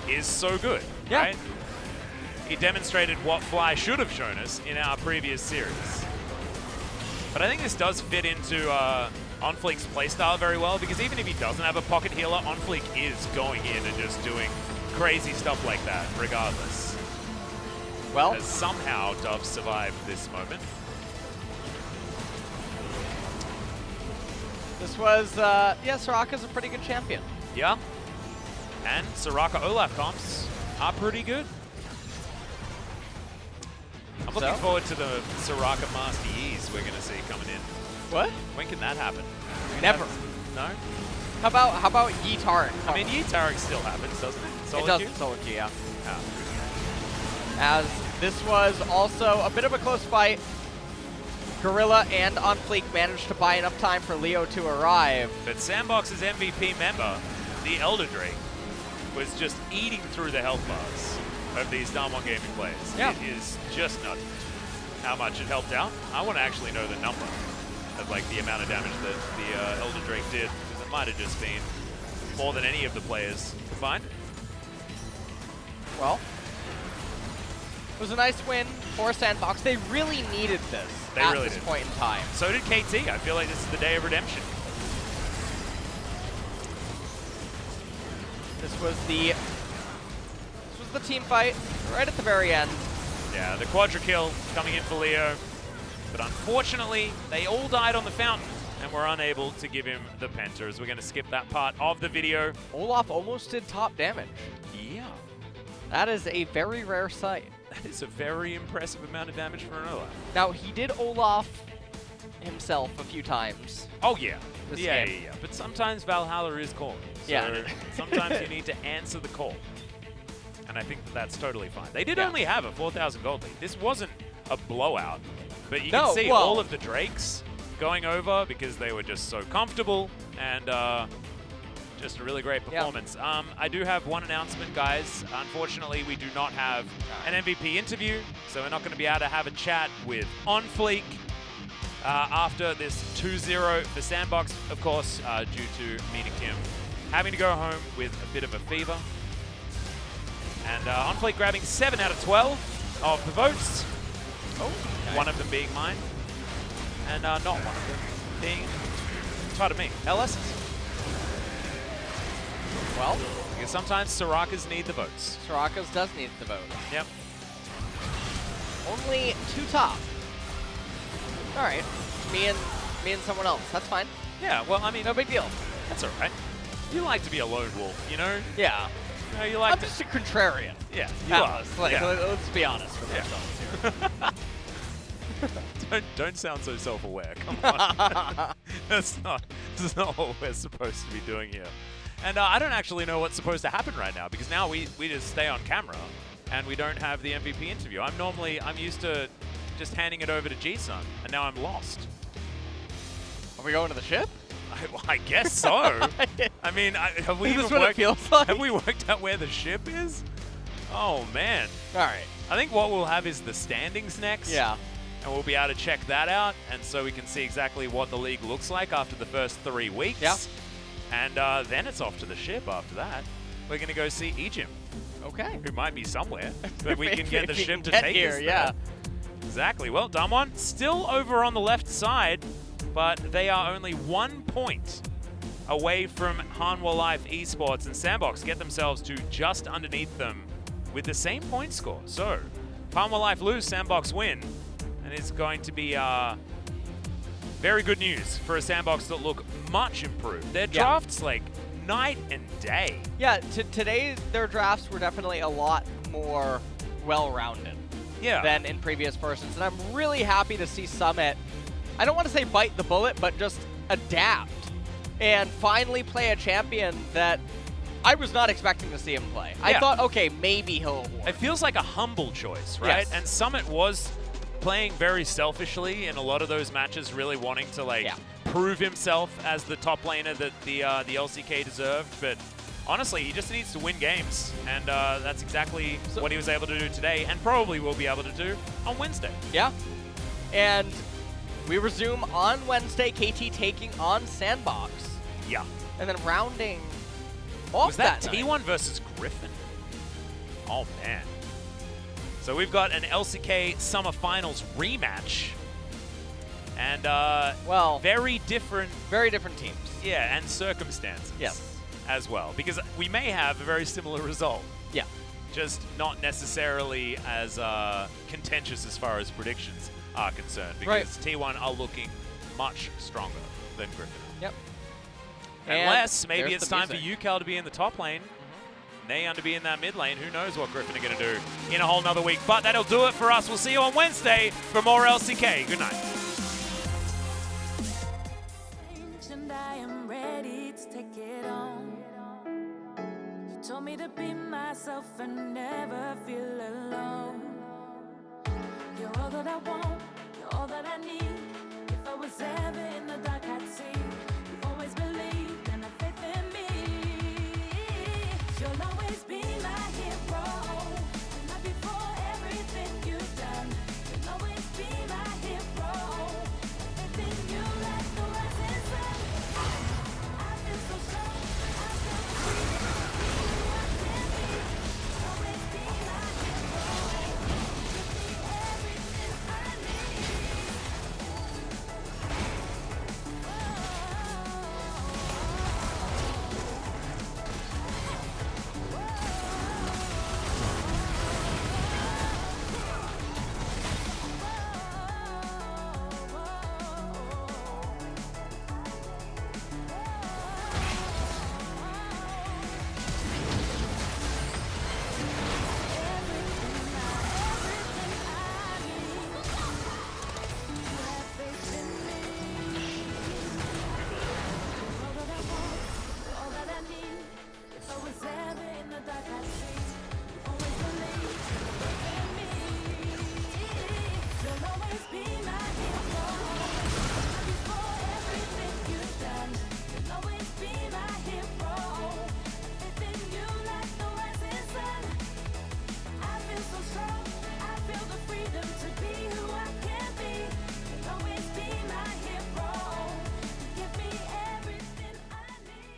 is so good, yeah. right? He demonstrated what Fly should have shown us in our previous series. But I think this does fit into OnFleek's playstyle very well, because even if he doesn't have a pocket healer, OnFleek is going in and just doing crazy stuff like that, regardless. Well, as somehow Dove survived this moment. This was, yeah, Soraka's a pretty good champion. Yeah. And Soraka Olaf comps are pretty good. I'm looking forward to the Soraka Master E's we're going to see coming in. What? When can that happen? Never. No? How about Yi Tarek? I mean, Yi Tarek still happens, doesn't it? It does in solo queue, yeah. Oh. As this was also a bit of a close fight. Gorilla and OnFleek managed to buy enough time for Leo to arrive. But SANDBOX's MVP member, the Elder Drake, was just eating through the health bars of these DAMWON gaming players. Yeah. It is just nuts how much it helped out. I want to actually know the number of like the amount of damage that the Elder Drake did, because it might have just been more than any of the players combined. Well, it was a nice win for SANDBOX. They really needed this at this point in time. So did KT. I feel like this is the day of redemption. the team fight right at the very end. Yeah, the quadra kill coming in for Leo. But unfortunately, they all died on the fountain, and we're unable to give him the penta, as we're going to skip that part of the video. Olaf almost did top damage. Yeah. That is a very rare sight. That is a very impressive amount of damage for an Olaf. Now, he did Olaf himself a few times. Oh, yeah. This Yeah. game. But sometimes Valhalla is calling. So Yeah. sometimes you need to answer the call. And I think that that's totally fine. They did Yeah. only have a 4,000 gold lead. This wasn't a blowout. But you No, can see well- all of the Drakes going over because they were just so comfortable, and just a really great performance. I do have one announcement, guys. Unfortunately, we do not have an MVP interview, so we're not going to be able to have a chat with On Fleek after this 2-0 for SANDBOX, of course, due to me and Kim having to go home with a bit of a fever. And On Fleek grabbing 7 out of 12 of the votes. Oh, okay. One of them being mine, and not one of them being, pardon me, LS's. Well, Because sometimes Sorakas need the votes. Soraka's does need the vote. Yep. Only 2 top. All right, me and someone else. That's fine. Yeah, well, I mean, No big deal. that's all right. You like to be a lone wolf, you know? Yeah. You know, you like I'm to... just a contrarian. Yeah, you At are. least. Like, Yeah. let's be honest with Yeah. ourselves here. Don't sound so self-aware. Come on. That's not what we're supposed to be doing here. And I don't actually know what's supposed to happen right now, because now we just stay on camera and we don't have the MVP interview. I'm used to just handing it over to G-Sun, and now I'm lost. Are we going to the ship? I guess so. I mean, have we Is this even what it feels like? have we worked out where the ship is? Oh man. All right. I think what we'll have is the standings next. Yeah. And we'll be able to check that out, and so we can see exactly what the league looks like after the first 3 weeks. Yeah. And then it's off to the ship after that. We're going to go see Egypt, Okay. who might be somewhere, but we can get the If we ship can to get take here, us there. yeah. Exactly. Well, DAMWON still over on the left side, but they are only 1 point away from Hanwha Life Esports, and SANDBOX get themselves to just underneath them with the same point score. So, Hanwha Life lose, SANDBOX win, and it's going to be very good news for a SANDBOX that look much improved. Their Yeah. drafts, like, night and day. Yeah, today their drafts were definitely a lot more well-rounded Yeah. than in previous versions, and I'm really happy to see Summit, I don't want to say bite the bullet, but just adapt and finally play a champion that I was not expecting to see him play. I Yeah. thought, okay, maybe he'll award. It feels like a humble choice, right? Yes. And Summit was playing very selfishly in a lot of those matches, really wanting to prove himself as the top laner that the LCK deserved. But honestly, he just needs to win games, and that's exactly what he was able to do today, and probably will be able to do on Wednesday. Yeah. And we resume on Wednesday, KT taking on SANDBOX. Yeah. And then rounding off Was that night. T1 versus Griffin? Oh man. So we've got an LCK Summer Finals rematch, and Well, very different. very different teams. Yeah, and circumstances. Yes. As well, because we may have a very similar result, Yeah. just not necessarily as contentious as far as predictions are concerned, Right. because T1 are looking much stronger than Griffin. Yep. Unless And maybe there's it's the time for music. UCal to be in the top lane, Naeon to be in that mid lane. Who knows what Griffin are going to do in a whole nother week. But that'll do it for us. We'll see you on Wednesday for more LCK. Good night. And I am ready to take it on. You told me to be myself and never feel alone. You're all that I want.